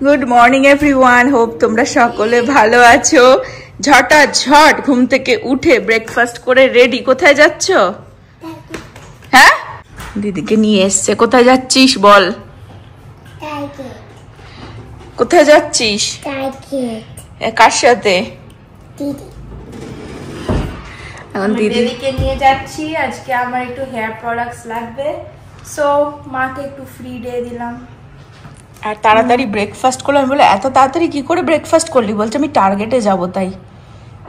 Good morning everyone, hope তোমরা সকলে ভালো আছো। ঝটাঝট ঘুম থেকে উঠে ব্রেকফাস্ট করে রেডি। কোথায় যাচ্ছ? হ্যাঁ, দিদিকে নিয়ে এসছে। কোথায় যাচ্ছিস বল? কোথায় যাচ্ছিস? কার সাথে? এখন দিদিকে নিয়ে যাচ্ছি। আজকে আমার একটু হেয়ার প্রোডাক্টস লাগবে, সো মাকে একটু ফ্রি ডে দিলাম। আর তাড়াতাড়ি ব্রেকফাস্ট করলাম। বলে এত তাড়াতাড়ি কি করে ব্রেকফাস্ট করলি? বলছে আমি টার্গেটে যাব, তাই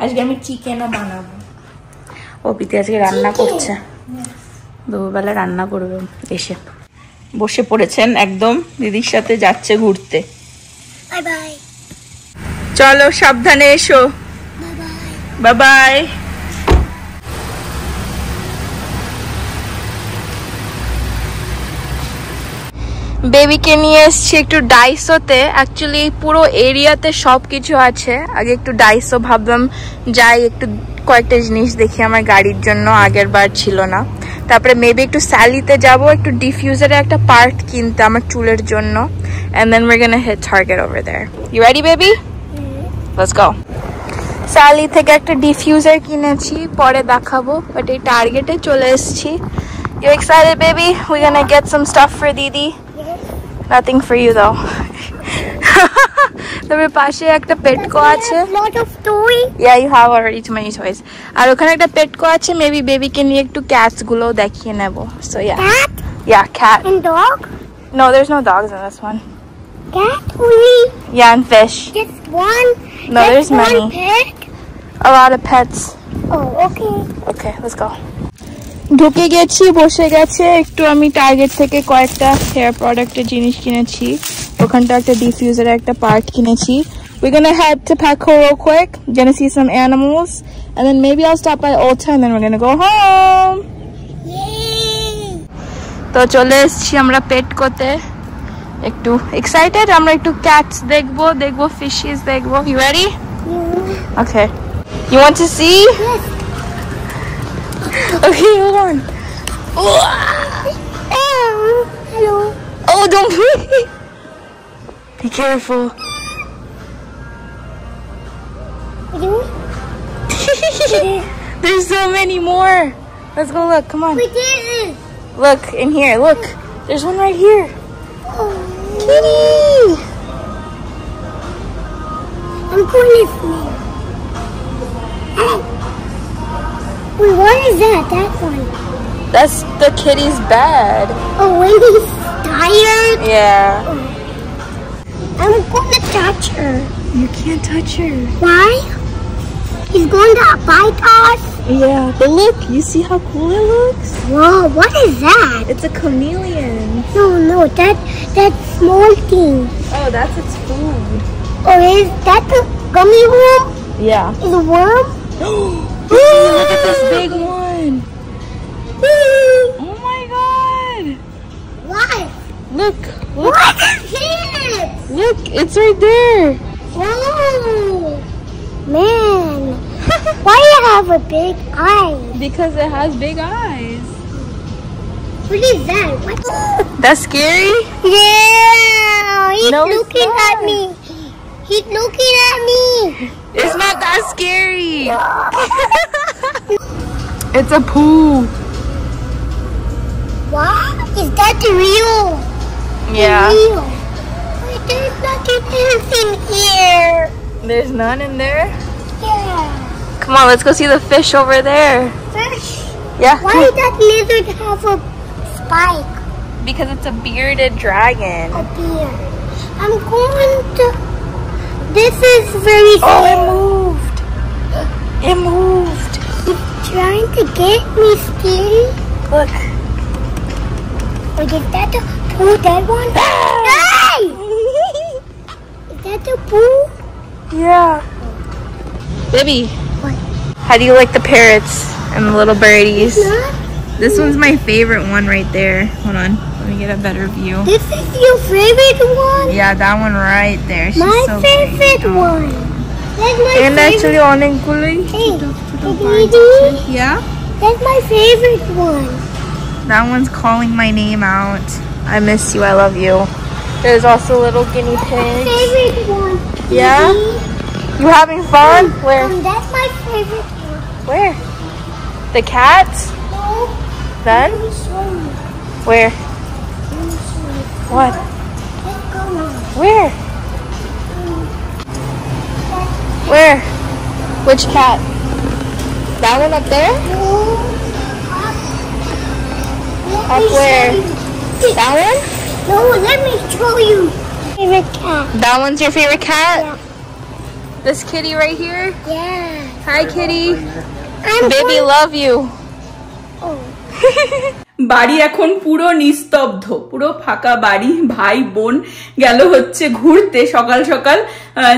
আজকে আমি চিকেনও বানাবো। ও পিতি আজকে রান্না করছে, দুপুরবেলা রান্না করবে। এসে বসে পড়েছেন একদম, দিদির সাথে যাচ্ছে ঘুরতে। বাই বাই, চলো সাবধানে এসো। Bye bye. বেবিকে নিয়ে এসছি একটু ডাইসোতে। অ্যাকচুয়ালি পুরো এরিয়াতে সব কিছু আছে। আগে একটু ডাইসো ভাবলাম যাই, একটু কয়েকটা জিনিস দেখি আমার গাড়ির জন্য, আগের বার ছিল না। তারপরে মেবি একটু স্যালিতে যাব, একটু ডিফিউজারের একটা পার্ট কিনতে আমার চুলের জন্য। and then we're gonna hit Target over there. You ready baby? Let's go. Sally থেকে একটা ডিফিউজার কিনেছি, পরে দেখাবো, বাট এই টার্গেটে চলে এসেছি। You excited baby? We're gonna get some stuff for Didi. Nothing for you though. তারপরে পাশে একটা পেটকো আছে। Lot of toys. Yeah, you have already too many toys. আর ওখানে একটা পেটকো আছে, মেবি বেবিকে নিয়ে একটু ক্যাটস গুলো দেখিয়ে নেব। So yeah. Cat? Yeah, cat. And dog? No, there's no dogs in this one. Cat only? Yeah, and fish. Just one? No, Just there's many. one pet? A lot of pets. Oh, okay. Okay, let's go. ঢুকে গেছি, বসে গেছে। একটু আমি target থেকে কয়েকটা hair প্রোডাক্টের জিনিস কিনেছি। ওখানটা একটা ডিফিউজারের একটা পার্ট কিনেছি। We're gonna head to Petco real quick. Gonna see some animals, and then maybe I'll stop by Ulta, and then we're gonna go home. Yay! তো চলে এসেছি আমরা পেটকোতে। একটু এক্সাইটেড। আমরা একটু ক্যাটস দেখবো ফিশিস দেখবো। You ready? Yeah. Okay. You want to see? Yes. Okay, hold on. Hello. Oh, don't breathe. Be careful. Hello. There's so many more. Let's go look. Come on. We did it. Look in here. Look. There's one right here. Oh. Kitty. I'm going to sleep. Wait, what is that? That one. That's the kitty's bed. Oh, when he's tired? Yeah. I'm going to touch her. You can't touch her. Why? He's going to bite us? Yeah. But look, you see how cool it looks? Whoa, what is that? It's a chameleon. No, that small thing. Oh, that's its food. Or is that the gummy worm? Yeah. Is a worm? Look at this big one. Oh my god. What? Look. What is it? Look, it's right there. Oh, man. Why do you have a big eye? Because it has big eyes. What is that? What? That's scary? Yeah, he's No, it's looking not. at me. He's looking at me. It's not that scary. It's a poo. What? Is that real? Yeah. Real. Wait, there's nothing else in here. There's none in there? Yeah. Come on, let's go see the fish over there. Fish. Yeah. Why does that lizard have a spike? Because it's a bearded dragon. A beard. I'm going to... This is very Oh, it scary. moved. It moved. It's trying to get me, Stevie. Look. Or is that the poo, that one? Hey! Is that the poo? Yeah. Baby, What? how do you like the parrots and the little birdies? Not? This one's my favorite one right there. Hold on. Let me get a better view. This is your favorite one? Yeah, that one right there. She's My so favorite pretty. one. That's my And favorite. actually অনেকগুলোই Hey, ছোট Didi, Yeah? that's my favorite one. That one's calling my name out. I miss you. I love you. There's also little guinea pigs. Favorite one. Yeah? You having fun? Where? That's my favorite one. Where? The cats? No. Then? Let me show you. Where? Let me show you. What? Let's go now. Where? Where? Which cat? That one up there? Up where? That one? No, let me show you. Favorite cat. That one's your favorite cat? Yeah. This kitty right here? Yeah. Hi, kitty. I'm Baby, love you. Oh. বাড়ি এখন পুরো নিস্তব্ধ, পুরো ফাঁকা বাড়ি। ভাই বোন গেল হচ্ছে ঘুরতে সকাল সকাল।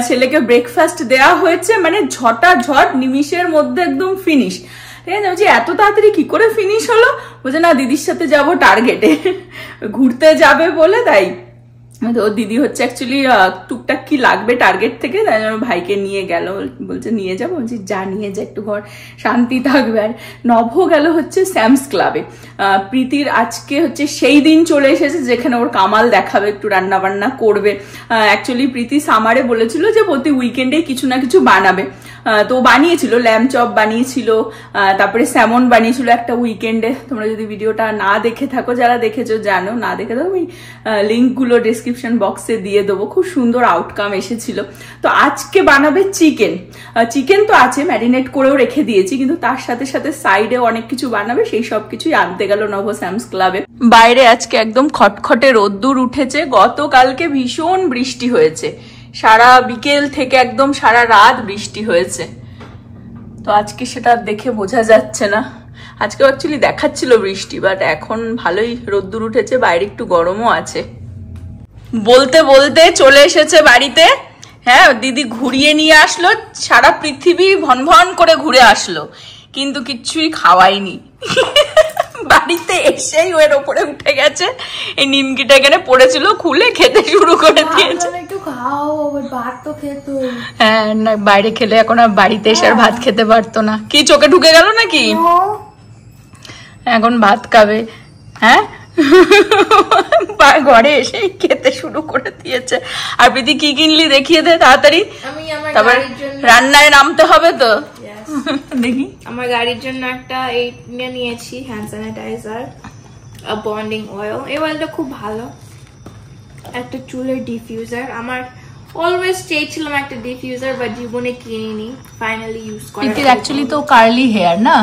ছেলেকে ব্রেকফাস্ট দেয়া হয়েছে, মানে ঝটাঝট নিমিষের মধ্যে একদম ফিনিশ। ঠিক আছে, বলছি এত তাড়াতাড়ি কি করে ফিনিশ হলো? বলছে না, দিদির সাথে যাব টার্গেটে, ঘুরতে যাবে বলে তাই। তো দিদি হচ্ছে অ্যাকচুয়ালি টুকটাক কি লাগবে টার্গেট থেকে, তাই জন্য ভাইকে নিয়ে গেল। বলছে নিয়ে যাবো, বলছি যা নিয়ে যা, একটু ঘর শান্তি থাকবে। আর নভ গেল হচ্ছে স্যামস ক্লাবে। প্রীতির আজকে হচ্ছে সেই দিন চলে এসেছে যেখানে ওর কামাল দেখাবে, একটু রান্না বান্না করবে। অ্যাকচুয়ালি প্রীতি সামারে বলেছিল যে প্রতি উইকেন্ডে কিছু না কিছু বানাবে, তো বানিয়েছিল, ল্যাম্ব চপ বানিয়েছিল, তারপরে স্যামন বানিয়েছিল একটা উইকেন্ডে। তোমরা যদি ভিডিওটা না দেখে থাকো, যারা দেখেছো জানো, না দেখে থাকো আমি লিঙ্কগুলো ডিসক্রিপশন বক্সে দিয়ে দেবো। খুব সুন্দর আউটকাম এসেছিল। তো আজকে বানাবে চিকেন। চিকেন তো আছে, ম্যারিনেট করেও রেখে দিয়েছি, কিন্তু তার সাথে সাথে সাইডে অনেক কিছু বানাবে, সেই সব কিছুই আনতে গেল নভ স্যামস ক্লাবে। বাইরে আজকে একদম খটখটে রোদ্দুর উঠেছে। গতকালকে ভীষণ বৃষ্টি হয়েছে, সারা বিকেল থেকে একদম সারা রাত বৃষ্টি হয়েছে। তো আজকে সেটা দেখে বোঝা যাচ্ছে না। আজকে অ্যাকচুয়ালি দেখাচ্ছিল বৃষ্টি, বাট এখন ভালোই রোদ্দুর উঠেছে, বাইরে একটু গরমও আছে। বলতে বলতে চলে এসেছে বাড়িতে। হ্যাঁ, দিদি ঘুরিয়ে নিয়ে আসলো, সারা পৃথিবী ভন ভন করে ঘুরে আসলো, কিন্তু কিচ্ছুই খাওয়াইনি। বাড়িতে এসেই ওর ওপরে উঠে গেছে, এই নিমকিটা এখানে পড়েছিল, খুলে খেতে শুরু করে দিয়েছে। হ্যাঁ, না বাইরে খেলে এখন আর বাড়িতে এসে আর ভাত খেতে পারতো না। কি চোখে ঢুকে গেল নাকি? এখন ভাত খাবে। হ্যাঁ, ঘরে এসে খেতে শুরু করে দিয়েছে। আর প্রীতি কি কিনলি দেখিয়ে দে তাড়াতাড়ি, তারপর রান্নায় নামতে হবে তো। দেখি, আমার গাড়ির জন্য একটা এই নিয়েছি হ্যান্ড স্যানিটাইজার, বন্ডিং অয়েল। এই অয়েলটা খুব ভালো। একটা চুলের ডিফিউজার, আমার অলওয়েজ চেয়েছিলাম একটা ডিফিউজার, বাট জীবনে কিনিনি, ফাইনালি ইউজ করা। প্রীতির অ্যাকচুয়ালি তো কার্লি হেয়ার না,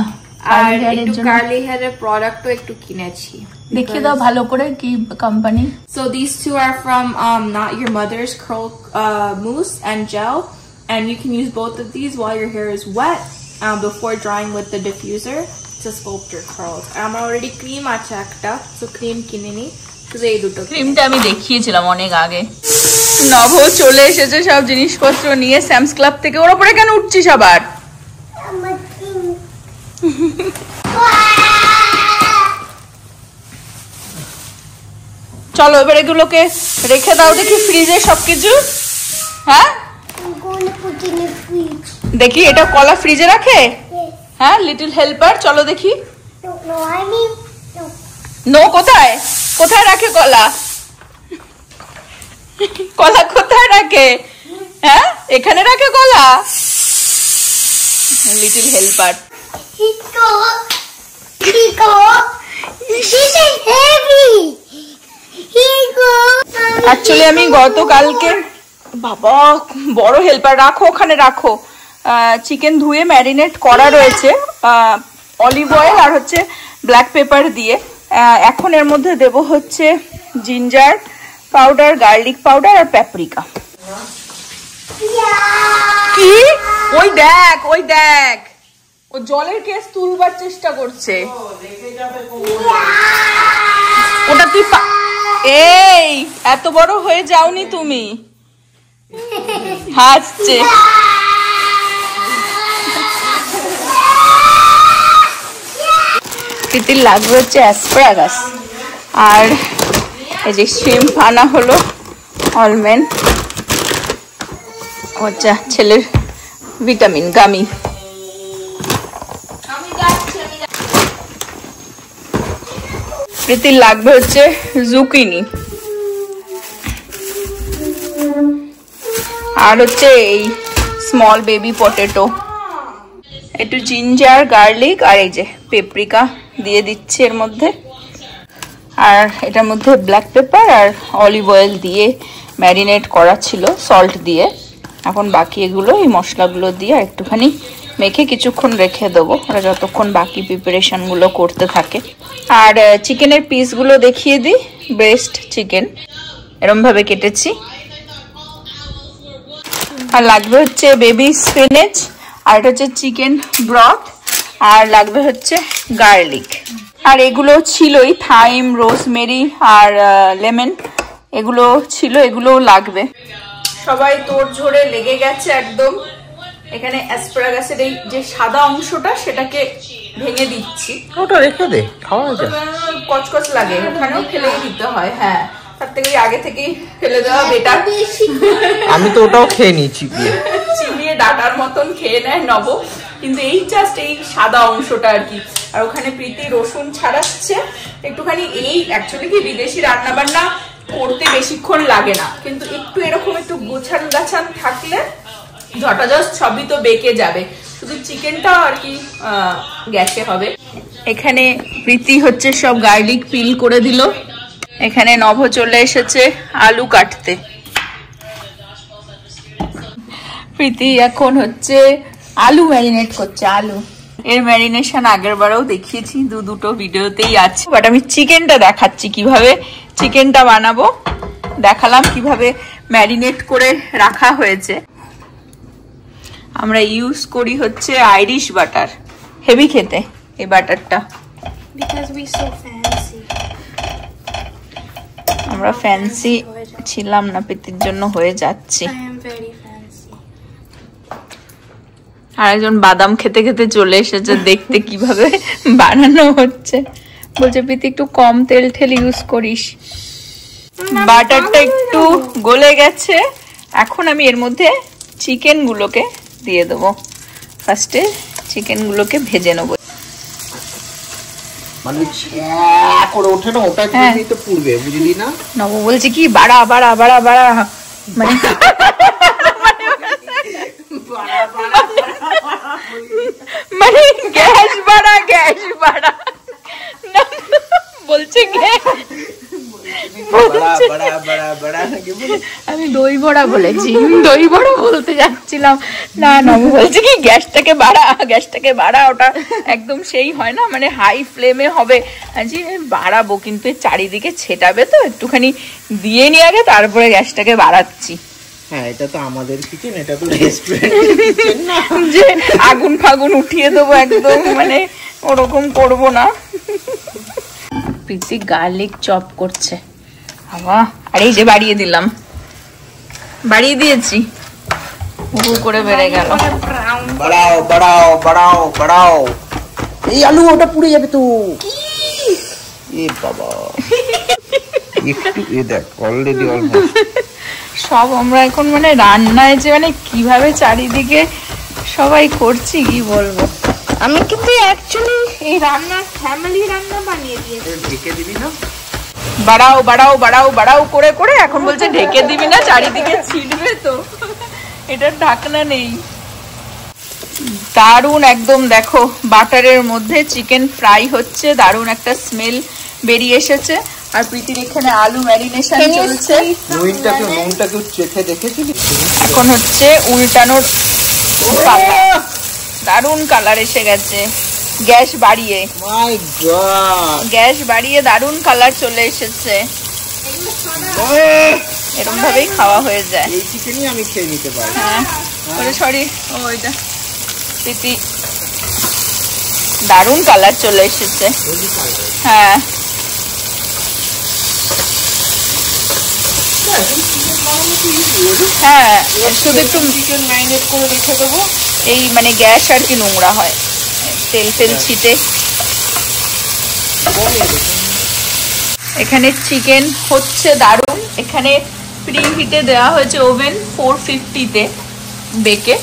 আর একটু কার্লি হেয়ারের প্রোডাক্টও একটু কিনেছি। দেখিয়ে দাও ভালো করে কি company. So these two are from Not Your Mother's Curl Mousse and Gel, and you can use both of these while your hair is wet before drying with the diffuser to sculpt your curls. আমার already cream আছে একটা, so cream কিনে নি। শুধু এই দুটো ক্রিমটা আমি দেখিয়েছিলাম অনেক আগে। নভ চলে এসেছে সব জিনিসপত্র নিয়ে স্যামস ক্লাব থেকে। ওর উপরে কেন উঠছিস আবার? চলো এবার এগুলোকে রেখে দাও দেখি ফ্রিজে সবকিছু। হ্যাঁ দেখি, এটা কলা ফ্রিজে রাখে? হ্যাঁ, লিটল হেল্পার। চলো দেখি। নো, কোথায় কোথায় রাখে কলা? কলা কোথায় রাখে? হ্যাঁ, এখানে রাখে কলা। Little helper. অ্যাকচুয়ালি আমি গতকালকে, বাবা বড় হেল্পার, রাখো ওখানে রাখো। চিকেন ধুয়ে ম্যারিনেট করা রয়েছে অলিভ অয়েল আর হচ্ছে ব্ল্যাক পেপার দিয়ে। এখন এর মধ্যে দেব হচ্ছে জিঞ্জার পাউডার, গার্লিক পাউডার আর প্যাপরিকা। কি? ওই দেখ, ওই দেখ, ও জলের কেস তুলবার চেষ্টা করছে। ওটা তুই এই এত বড় হয়ে যাওনি তুমি? হাসছে। প্রীতির লাগবে হচ্ছে অ্যাসপারাগাস, আর এই যে শ্রিম্প আনা হলো অলমেন্ড, হচ্ছে ছেলের ভিটামিন গামি। প্রীতির লাগবে হচ্ছে জুকিনি। আর হচ্ছে এই স্মল বেবি পটেটো, একটু জিঞ্জার গার্লিক আর এই যে পেপরিকা দিয়ে দিচ্ছি এর মধ্যে। আর এটার মধ্যে ব্ল্যাক পেপার আর অলিভ অয়েল দিয়ে ম্যারিনেট করা ছিল সল্ট দিয়ে। এখন বাকি এগুলো এই মশলাগুলো দিয়ে একটুখানি মেখে কিছুক্ষণ রেখে দেবো, ওরা যতক্ষণ বাকি প্রিপারেশনগুলো করতে থাকে। আর চিকেনের পিসগুলো দেখিয়ে দিই। ব্রেস্ট চিকেন এরমভাবে কেটেছি। আর লাগবে হচ্ছে বেবি স্পিনেচ, আর এটা হচ্ছে চিকেন ব্রথ, আর লাগবে হচ্ছে গার্লিক। আর এগুলো ছিলই, থাইম, রোজমেরি আর লেমন এগুলো ছিল, এগুলোও লাগবে। সবাই তোড় ঝোড়ে লেগে গেছে একদম। এখানে অ্যাসপারাগাসের এই যে সাদা অংশটা সেটাকে ভেঙে দিচ্ছি। ওটা রেখে দে, খাওয়া যায়। কচকচ লাগে, ওখানেও ফেলেই দিতে হয়। হ্যাঁ, তার থেকে আগে থেকেই ফেলে দেওয়া বেটার। আমি তো ওটাও খেয়ে নিই চিবিয়ে চিবিয়ে ডাটার মতন খেয়ে নেয় নব, কিন্তু এই জাস্ট এই সাদা অংশটা আর কি। আর ওখানে প্রীতি রসুন ছাড়াচ্ছে একটুখানি। এই অ্যাকচুয়ালি কি বিদেশি রান্না বান্না করতে বেশিক্ষণ লাগে না, কিন্তু একটু এরকম একটু গোছান গাছান থাকলে ঝটাঝট সবই তো বেঁকে যাবে, শুধু চিকেনটা আর কি গ্যাসে হবে। এখানে প্রীতি হচ্ছে সব গার্লিক পিল করে দিল। এখানে নভ চলে এসেছে আলু কাটতে। প্রীতি এখন হচ্ছে আলু ম্যারিনেট করছে। আলু এর ম্যারিনেশন আগের বারেও দেখিয়েছি, দুটো ভিডিওতেই আছে, বাট আমি চিকেনটা দেখাচ্ছি কিভাবে চিকেনটা বানাবো। দেখালাম কিভাবে ম্যারিনেট করে রাখা হয়েছে। আমরা ইউজ করি হচ্ছে আইরিশ বাটার, হেভি খেতে এই বাটারটা। আমরা ফ্যান্সি ছিলাম না, প্রীতির জন্য হয়ে যাচ্ছি। আর একজন বাদাম খেতে খেতে চলে এসেছে দেখতে কিভাবে বানানো হচ্ছে। বলছে প্রীতি একটু কম তেল ঠেল ইউজ করিস। বাটারটা একটু গলে গেছে, এখন আমি এর মধ্যে চিকেন গুলোকে দিয়ে দেবো। ফার্স্টে চিকেন গুলোকে ভেজে নেবো। মানে করে ওঠে না, ওটা তো পুড়বে, বুঝলি না? নব বলছে কি বাড়া বাড়া বাড়া বাড়া, মানে মানে গ্যাস বাড়া গ্যাস বাড়া বলছে। আমি দই বড়া বলেছি, দই বড়া বলতে যাচ্ছিলাম না। নব বলছে কি গ্যাসটাকে বাড়া, গ্যাসটাকে বাড়া। ওটা একদম সেই হয় না, মানে হাই ফ্লেমে হবে। বাড়াবো কিন্তু চারিদিকে ছেটাবে, তো একটুখানি দিয়ে নিয়ে আগে তারপরে গ্যাসটাকে বাড়াচ্ছি। হ্যাঁ, এটা তো আমাদের কিচেন, এটা তো রেস্টুরেন্ট কিচেন না যে আগুন ফাগুন উঠিয়ে দেবো একদম, মানে ওরকম করবো না। প্রীতি গার্লিক চপ করছে। আর এই যে বাড়িয়ে দিলাম, বাড়িয়ে দিয়েছি, করে বেড়ে গেল। বাড়াও বাড়াও বাড়াও বাড়াও। এই আলু ওটা পুড়ে যাবে তো। এ বাবা, একটু এ দেখ অলরেডি অলমোস্ট সব আমরা এখন মানে রান্নায় যে মানে কিভাবে চারিদিকে সবাই করছি কি বলবো। আমি কিন্তু অ্যাকচুয়ালি এই রান্না ফ্যামিলি রান্না বানিয়ে দিয়েছি। ঢেকে দিবি না? বাড়াও বাড়াও বাড়াও বাড়াও করে করে এখন বলছে ঢেকে দিবি না, চারিদিকে ছিটবে তো। এটার ঢাকনা নেই। দারুণ একদম দেখো, বাটারের মধ্যে চিকেন ফ্রাই হচ্ছে, দারুণ একটা স্মেল বেরিয়ে এসেছে। আর প্রীতির এখানে আলু ম্যারিনেশন চলছে। নুনটাকে চেখে দেখেছিলি? এখন হচ্ছে উল্টানোর পালা। দারুণ কালার এসে গেছে গ্যাস বাড়িয়ে। মাই গড, গ্যাস বাড়িয়ে দারুণ কালার চলে এসেছে। এরকম ভাবেই খাওয়া হয়ে যায়। এই চিকেনই আমি খেয়ে নিতে পারি। হ্যাঁ, সরি ওইটা প্রীতি, দারুণ কালার চলে এসেছে। হ্যাঁ, হ্যাঁ, শুধু একটু চিকেন ম্যারিনেট করে রেখে দেবো। এই মানে গ্যাস আর কি নোংরা হয়, তেল তেল ছিটে। এখানে চিকেন হচ্ছে দারুণ। এখানে প্রি হিটে দেওয়া হয়েছে ওভেন 450-তে বেকে।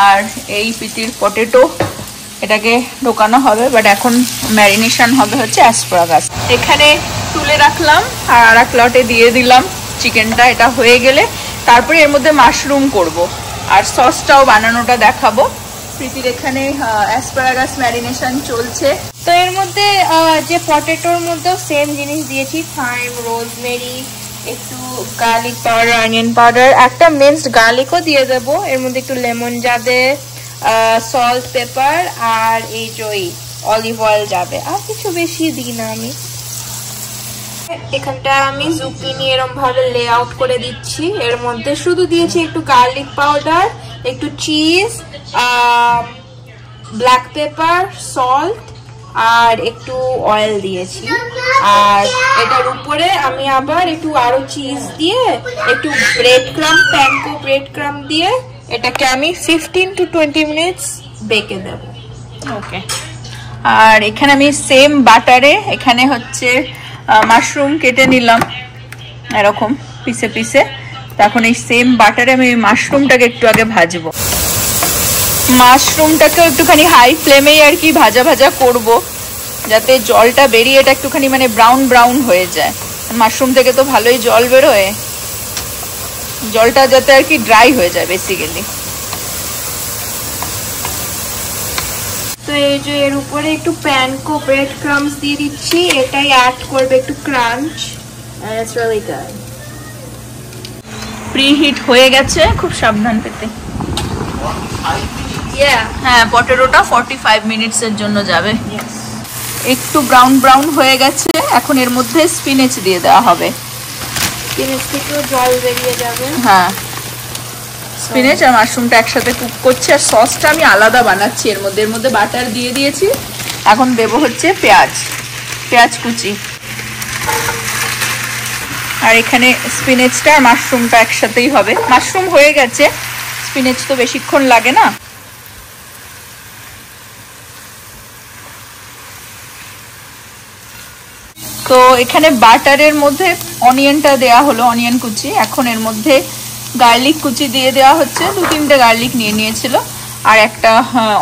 আর এই প্রীতির পটেটো, এটাকে ঢোকানো হবে, বাট এখন ম্যারিনেশন হবে হচ্ছে অ্যাসপারাগাস। এখানে তুলে রাখলাম আর এক লটে দিয়ে দিলাম চিকেনটা। এটা হয়ে গেলে তারপরে এর মধ্যে মাশরুম করব, আর সসটাও বানানোটা দেখাবো। প্রীতির এখানে অ্যাসপারাগাস ম্যারিনেশন চলছে। তো এর মধ্যে যে পটেটোর মধ্যেও সেম জিনিস দিয়েছি, থাইম, রোজমেরি, একটু গার্লিক পাউডার, অনিয়ন পাউডার, একটা মিক্সড গার্লিকও দিয়ে দেবো। এর মধ্যে একটু লেমন যাবে, সল্ট, পেপার, আর এই যে অলিভ অয়েল যাবে। আর কিছু বেশি দিই না আমি। এখানটা আমি জুকিনি এরকম ভাবে লে আউট করে দিচ্ছি। এর মধ্যে শুধু দিয়েছি একটু গার্লিক পাউডার, একটু চিজ, ব্ল্যাক পেপার, সল্ট আর একটু অয়েল দিয়েছি। আর এটার উপরে আমি আবার একটু আরো চিজ দিয়ে একটু bread crumb, panko bread crumb দিয়ে এটাকে আমি 15 to 20 মিনিটস বেকে দেব। ওকে, আর এখানে আমি সেম বাটারে এখানে হচ্ছে মাশরুম কেটে নিলাম এরকম পিসে পিসে। তখন এই সেম বাটারে আমি মাশরুমটাকে একটু আগে ভাজবো। মাশরুমটাকে একটুখানি হাই ফ্লেমেই আর কি ভাজা ভাজা করব, যাতে জলটা বেরিয়ে এটা একটুখানি মানে ব্রাউন ব্রাউন হয়ে যায়। মাশরুম থেকে তো ভালোই জল বেরোয়, জলটা যাতে আর কি ড্রাই হয়ে যায় বেসিক্যালি। তো এই যে এর উপরে একটু প্যানকো ব্রেড ক্রাম্বস দিয়ে দিচ্ছি, এটাই অ্যাড করবে একটু ক্রাঞ্চ। and it's really good. Preheat হয়ে গেছে, খুব সাবধান পেতে। হ্যাঁ, পটেটোটা 45 মিনিটসের জন্য যাবে। একটু ব্রাউন ব্রাউন হয়ে গেছে, এখন এর মধ্যে স্পিনেচ দিয়ে দেওয়া হবে। স্পিনেচ থেকেও জল বেরিয়ে যাবে। হ্যাঁ, স্পিনেচ আর মাশরুমটা একসাথে কুক করছি, আর সসটা আমি আলাদা বানাচ্ছি। এর মধ্যে বাটার দিয়ে দিয়েছি। এখন দেবো হচ্ছে পেঁয়াজ কুচি, আর এখানে স্পিনেচটা আর মাশরুমটা একসাথেই হবে। মাশরুম হয়ে গেছে, স্পিনেচ তো বেশিক্ষণ লাগে না। তো এখানে বাটারের মধ্যে অনিয়নটা দেয়া হলো, অনিয়ন কুচি। এখন এর মধ্যে গার্লিক কুচি দিয়ে দেওয়া হচ্ছে, 2-3টে গার্লিক নিয়ে নিয়েছিল, আর একটা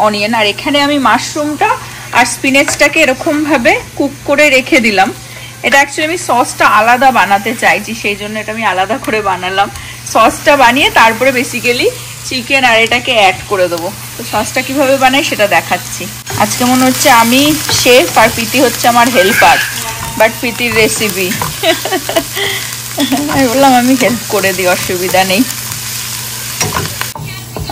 অনিয়ন। আর এখানে আমি মাশরুমটা আর স্পিনেচটাকে এরকম ভাবে কুক করে রেখে দিলাম। এটা অ্যাকচুয়ালি আমি সসটা আলাদা বানাতে চাইছি, সেই জন্য এটা আমি আলাদা করে বানালাম। সসটা বানিয়ে তারপরে বেসিক্যালি চিকেন আর এটাকে অ্যাড করে দেবো। তো সসটা কিভাবে বানাই সেটা দেখাচ্ছি। আজকে মনে হচ্ছে আমি শেফ আর প্রীতি হচ্ছে আমার হেল্পার, বাট প্রীতির রেসিপি আমি বললাম আমি হেল্প করে দিই, অসুবিধা নেই।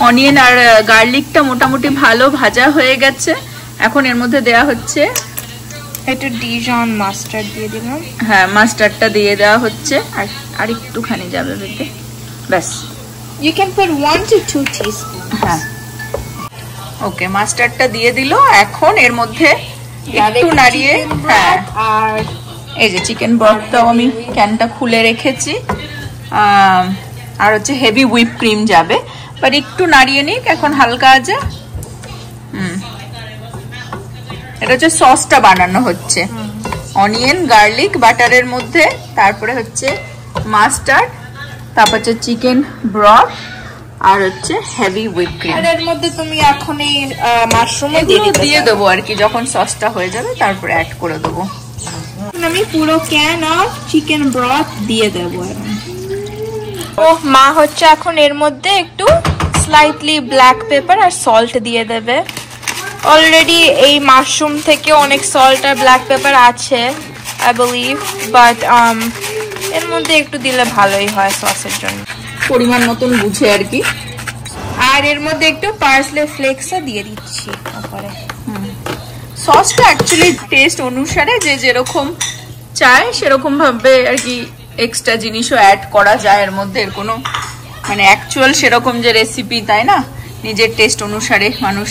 অনিয়ন আর গার্লিকটা মোটামুটি ভালো ভাজা হয়ে গেছে। এখন এর মধ্যে দেয়া হচ্ছে একটু ডিজন মাস্টার্ড দিয়ে দিলাম। হ্যাঁ, মাস্টার্ডটা দিয়ে দেওয়া হচ্ছে, আর একটুখানি যাবে বেটে, ব্যাস। You can put 1 to 2 teaspoons. হ্যাঁ, ওকে, মাস্টার্ডটা দিয়ে দিল। এখন এর মধ্যে একটু নাড়িয়ে, হ্যাঁ, আর এই যে চিকেন ব্রথটাও আমি ক্যানটা খুলে রেখেছি, আর হচ্ছে হেভি হুইপ ক্রিম যাবে, বাট একটু নাড়িয়ে নিক এখন হালকা আছে। এটা হচ্ছে সসটা বানানো হচ্ছে, অনিয়ন গার্লিক বাটারের মধ্যে, তারপরে হচ্ছে মাস্টার্ড, তারপর হচ্ছে চিকেন ব্রথ, আর হচ্ছে হেভি হুইপ ক্রিম। এর মধ্যে তুমি এখন এই মাশরুম দিয়ে দেবো আর কি, যখন সসটা হয়ে যাবে তারপরে অ্যাড করে দেবো। আমি পুরো ক্যান অফ চিকেন ব্রথ দিয়ে দেবো। ও মা হচ্ছে এখন এর মধ্যে একটু স্লাইটলি ব্ল্যাক পেপার আর সল্ট দিয়ে দেবে। অলরেডি এই মাশরুম থেকে অনেক সল্ট আর ব্ল্যাক পেপার আছে আই বিলিভ, বাট এর মধ্যে একটু দিলে ভালোই হয় সসের জন্য, পরিমাণ মতন বুঝে আর কি। আর এর মধ্যে একটু পার্সলে ফ্লেক্সও দিয়ে দিচ্ছি তারপরে। সসটা অ্যাকচুয়ালি টেস্ট অনুসারে যে যেরকম চায় সেরকম ভাবে আর কি এক্সট্রা জিনিসও অ্যাড করা যায় এর মধ্যে। এর কোনো মানে অ্যাকচুয়াল সেরকম যে রেসিপি তাই না, নিজের টেস্ট অনুসারে মানুষ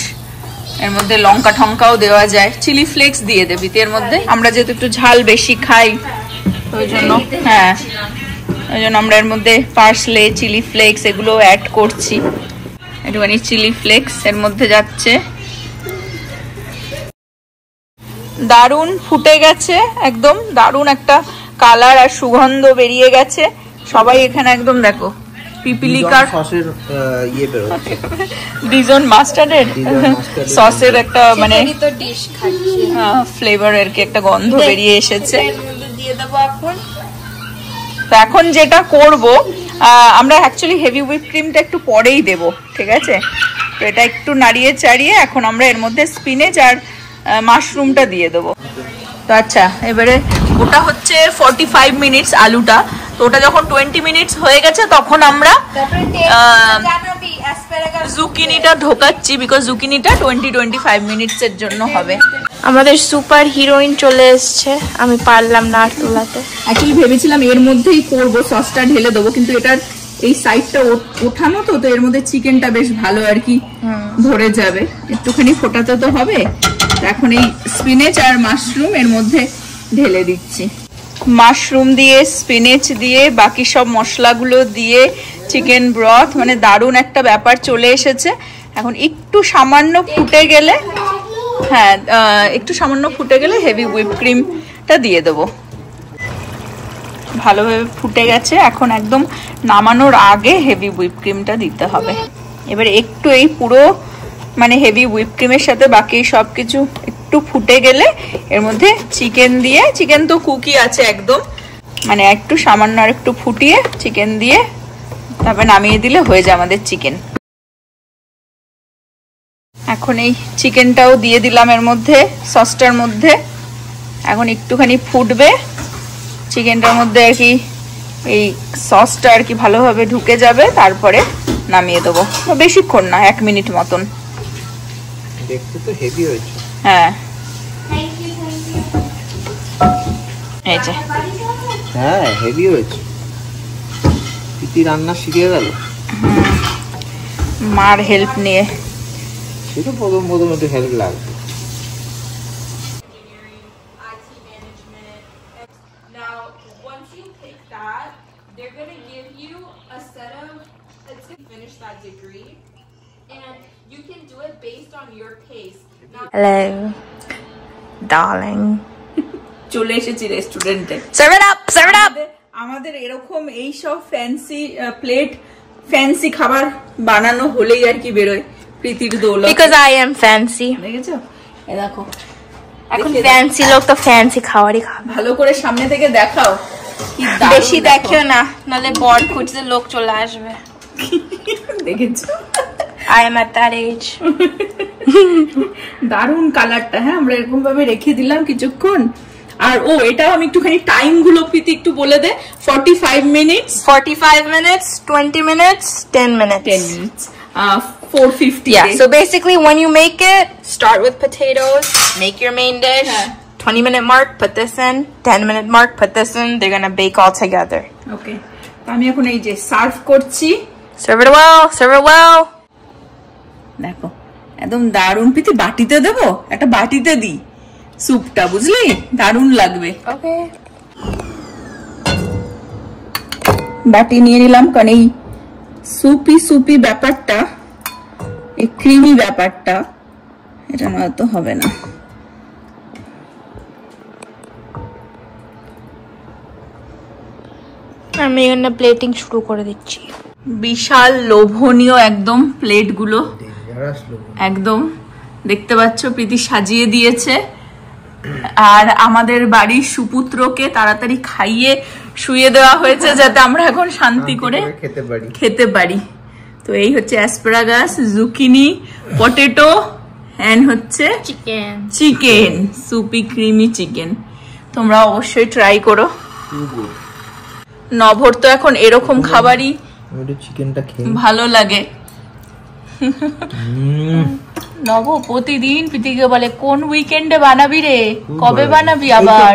এর মধ্যে লঙ্কা ঠঙ্কাও দেওয়া যায়। চিলি ফ্লেক্স দিয়ে দেবি এর মধ্যে, আমরা যেহেতু একটু ঝাল বেশি খাই ওই জন্য। হ্যাঁ, ওই জন্য আমরা এর মধ্যে পার্সলে, চিলি ফ্লেক্স এগুলো অ্যাড করছি। একটুখানি চিলি ফ্লেক্স এর মধ্যে যাচ্ছে। দারুণ ফুটে গেছে, একদম দারুণ একটা কালার আর সুগন্ধ বেরিয়ে গেছে। সবাই এখানে একদম দেখো পিপিলিকার সসের ইয়ে বের হচ্ছে, ডিজন মাস্টার্ডের সসের একটা মানে তো ডিশ খাচ্ছি, ফ্লেভারের কি একটা গন্ধ বেরিয়ে এসেছে। এর মধ্যে দিয়ে দেবো এখন। তো এখন যেটা করব, আমরা অ্যাকচুয়ালি হেভি হুইপ ক্রিমটা একটু পরেই দেব, ঠিক আছে? তো এটা একটু নাড়িয়ে চাড়িয়ে এখন আমরা এর মধ্যে স্পিনেচ আর মাশরুমটা দিয়ে দেবো। তো আচ্ছা, এবারে ওটা হচ্ছে 45 মিনিটস আলুটা, তো ওটা যখন 20 মিনিটস হয়ে গেছে তখন আমরা জুকিনিটা ঢোকাচ্ছি, বিকজ জুকিনিটা 20-25 মিনিটসের জন্য হবে। আমাদের সুপার হিরোইন চলে এসছে, আমি পারলাম না আর তোলাতে। অ্যাকচুয়ালি ভেবেছিলাম এর মধ্যেই করবো, সসটা ঢেলে দেবো, কিন্তু এটার এই সাইডটা ওঠানো তো, তো এর মধ্যে চিকেনটা বেশ ভালো আর কি ধরে যাবে, একটুখানি ফোটাতে তো হবে। এখন এই স্পিনেচ আর মাশরুম এর মধ্যে ঢেলে দিচ্ছি। মাশরুম দিয়ে, স্পিনেচ দিয়ে, বাকি সব মশলাগুলো দিয়ে চিকেন ব্রথ, মানে দারুণ একটা ব্যাপার চলে এসেছে। এখন একটু সামান্য ফুটে গেলে, হ্যাঁ একটু সামান্য ফুটে গেলে হেভি হুইপ ক্রিমটা দিয়ে দেবো। ভালোভাবে ফুটে গেছে, এখন একদম নামানোর আগে হেভি হুইপ ক্রিমটা দিতে হবে। এবার একটু এই পুরো মানে হেভি হুইপ ক্রিমের সাথে বাকি সব কিছু একটু ফুটে গেলে এর মধ্যে চিকেন দিয়ে, চিকেন তো কুকি আছে একদম, মানে একটু সামান্য আর একটু ফুটিয়ে চিকেন দিয়ে তারপর নামিয়ে দিলে হয়ে যায় আমাদের চিকেন। এখন এই চিকেনটাও দিয়ে দিলাম এর মধ্যে, সসটার মধ্যে। এখন একটুখানি ফুটবে, চিকেনটার মধ্যে আর কি এই সসটা আর কি ভালোভাবে ঢুকে যাবে, তারপরে নামিয়ে দেবো। বেশিক্ষণ না, 1 মিনিট মতন। দেখতে তো হেভি হয়েছে। হ্যাঁ এই যে, হ্যাঁ হেভি হয়েছে। প্রীতি রান্না শিখে গেল মার হেল্প নিয়ে। সেটা প্রথম প্রথম একটু হেল্প লাগবে। Hello, darling. চলে এসেছি রেস্টুরেন্টে। Serve it up, serve it up. আমাদের এরকম এই সব ফ্যান্সি প্লেট, ফ্যান্সি খাবার বানানো হলেই আর কি বেরোয় প্রীতির দৌলত। Because I am fancy. দেখেছো, এই দেখো এখন ফ্যান্সি লোক তো ফ্যান্সি খাবারই খাবে। ভালো করে সামনে থেকে দেখাও, কি দারুণ বেশি দেখো। দেখিও না, নালে বর খুঁজতে লোক চলে আসবে। দেখেছো, I am at that age. দারুণ কালারটা। হ্যাঁ, আমরা এরকম ভাবে রেখে দিলাম কিছুক্ষণ। আর ও এটাও আমি একটুখানি টাইম গুলো প্রীতি একটু বলে দে। 45 minutes, 45 minutes, 20 minutes, 10 minutes. 10 minutes, 450. Yeah, so basically when you make it, start with potatoes, make your main dish. Yeah. 20-minute mark, put this in. 10-minute mark, put this in. They're gonna bake all together. ওকে, আমি এখন এই যে serve করছি। Serve it well, serve it well. দেখো একদম দারুণ। প্রীতি বাটিতে দেবো, একটা বাটিতে দিই স্যুপটা, বুঝলি? দারুণ লাগবে। Okay. বাটি নিয়ে নিলাম, কারণ এই সুপি সুপি ব্যাপারটা, এই ক্রিমি ব্যাপারটা, এটা নয়তো হবে না। আমি এখানে প্লেটিং শুরু করে দিচ্ছি। বিশাল লোভনীয় একদম প্লেট গুলো, একদম দেখতে পাচ্ছ প্রীতি সাজিয়ে দিয়েছে। আর আমাদের বাড়ির সুপুত্রকে তাড়াতাড়ি খাইয়ে শুয়ে দেওয়া হয়েছে যাতে আমরা এখন শান্তি করে খেতে পারি। তো এই হচ্ছে অ্যাসপারাগাস, জুকিনি, পটেটো এন্ড হচ্ছে chicken, chicken, soupy creamy chicken. তোমরা অবশ্যই ট্রাই করো। নভর তো এখন এরকম খাবারই চিকেনটা খেয়ে ভালো লাগে। নব প্রতিদিন প্রীতিকে বলে কোন উইকেন্ডে বানাবি রে, কবে বানাবি আবার।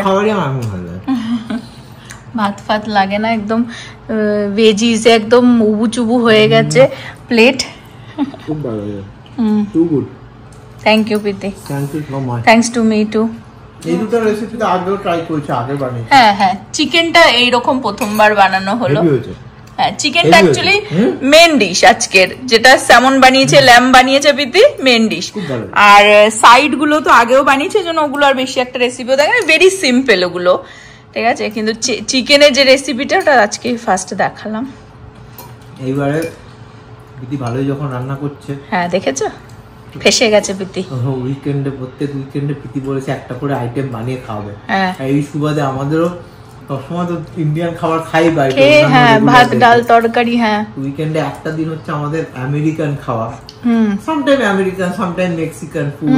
ভাত ফাত লাগে না, একদম ভেজিস একদম উবু চুবু হয়ে গেছে প্লেট। খুব ভালো লাগে। Too good. Thank you Priti. Thank you so much. Thanks to me too. এই দুটো রেসিপি তো আগেও ট্রাই করেছি, আগে বানিয়েছি। হ্যাঁ হ্যাঁ, চিকেনটা এইরকম প্রথমবার বানানো হলো। হ্যাঁ, চিকেনটা অ্যাকচুয়ালি মেন ডিশ আজকের, যেটা স্যামন বানিয়েছে, ল্যাম্ব বানিয়েছে প্রীতি, মেন ডিশ। আর সাইড গুলো তো আগেও বানিয়েছে, জন্য ওগুলো আর বেশি একটা রেসিপিও দেখেন, ভেরি সিম্পল ওগুলো, ঠিক আছে। কিন্তু চিকেনের যে রেসিপিটা ওটা আজকে ফার্স্ট দেখালাম। এইবারে প্রীতি ভালোই যখন রান্না করছে। হ্যাঁ দেখেছো, ফেসে গেছে প্রীতি। উইকেন্ডে, প্রত্যেক উইকেন্ডে প্রীতি বলেছে একটা করে আইটেম বানিয়ে খাওয়াবে। হ্যাঁ, এই সুবাদে আমাদেরও সবসময় তো ইন্ডিয়ান খাবার খাই বাড়ি, হ্যাঁ ভাত ডাল তরকারি। হ্যাঁ উইকেন্ডে একটা দিন হচ্ছে আমাদের আমেরিকান খাওয়া, sometime American sometime Mexican food,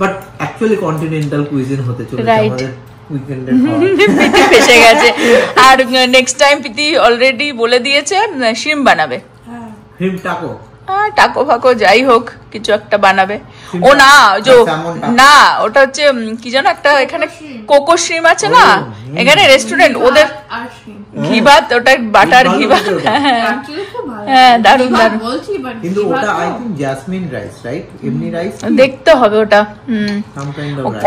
but actually continental cuisine হতে চলেছে আমাদের উইকেন্ডে খাওয়া। প্রীতি ফেসে গেছে। আর নেক্সট টাইম প্রীতি অলরেডি বলে দিয়েছে শিম বানাবে, হিম টাকো টাকো ফাকো যাই হোক কিছু একটা বানাবে। ও না না ওটা হচ্ছে কি জানো একটা এখানে কোকো শ্রিম আছে না, এখানে রেস্টুরেন্ট ওদের ঘি ভাত, ওটা বাটার ঘি ভাত। হ্যাঁ দারুন দারুন। কিন্তু ওটা I think jasmine rice, right? এমনি রাইস দেখতে হবে ওটা।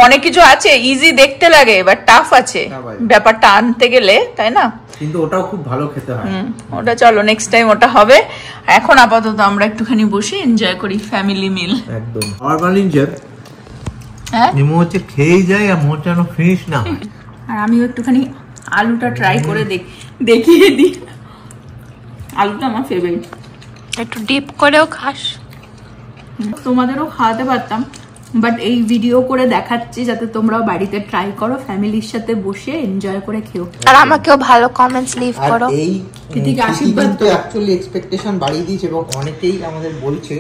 অনেক কিছু আছে, ইজি দেখতে লাগে বাট টাফ আছে ব্যাপারটা আনতে গেলে, তাই না? কিন্তু ওটাও খুব ভালো খেতে হয়। ওটা চলো নেক্সট টাইম ওটা হবে। এখন আপাতত আমরা একটুখানি বসে এনজয় করি ফ্যামিলি মিল। একদম অর্গানিক। হ্যাঁ নিমো হচ্ছে খেয়েই যায় আর মোট যেন ফিনিশ না হয়। আর আমিও একটুখানি আলুটা ট্রাই করে দেখিয়ে দিই। আলুটা আমার ফেভারিট। একটু ডিপ করেও খাস। তোমাদেরও খাওয়াতে পারতাম, বাট এই ভিডিও করে দেখাচ্ছি যাতে তোমরাও বাড়িতে ট্রাই করো, ফ্যামিলির সাথে বসে এনজয় করে খেও। আর আমাকেও ভালো কমেন্টস লিভ করো। এই আশীর্বাদ তো অ্যাকচুয়ালি এক্সপেকটেশন বাড়িয়ে দিয়েছে এবং অনেকেই আমাদের বলছে।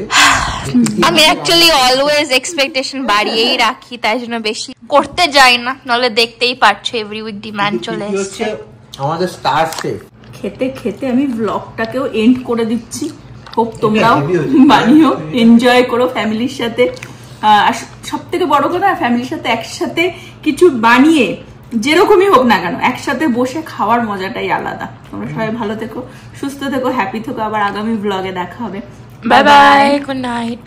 আমি অ্যাকচুয়ালি অলওয়েজ এক্সপেকটেশন বাড়িয়েই রাখি, তাই জন্য বেশি করতে যাই না, নলে দেখতেই পারছো এভরি উইক ডিমান্ড চলে আসছে। আমাদের স্টার শেফ খেতে খেতে আমি ব্লগটাকেও এন্ড করে দিচ্ছি। হোপ তোমরাও বানিও, এনজয় করো ফ্যামিলির সাথে। আর সব থেকে বড় কথা ফ্যামিলির সাথে একসাথে কিছু বানিয়ে যেরকমই হোক না কেন একসাথে বসে খাওয়ার মজাটাই আলাদা। তোমরা সবাই ভালো থেকো, সুস্থ থেকো, হ্যাপি থেকো। আবার আগামী ব্লগে দেখা হবে। Bye bye, good night.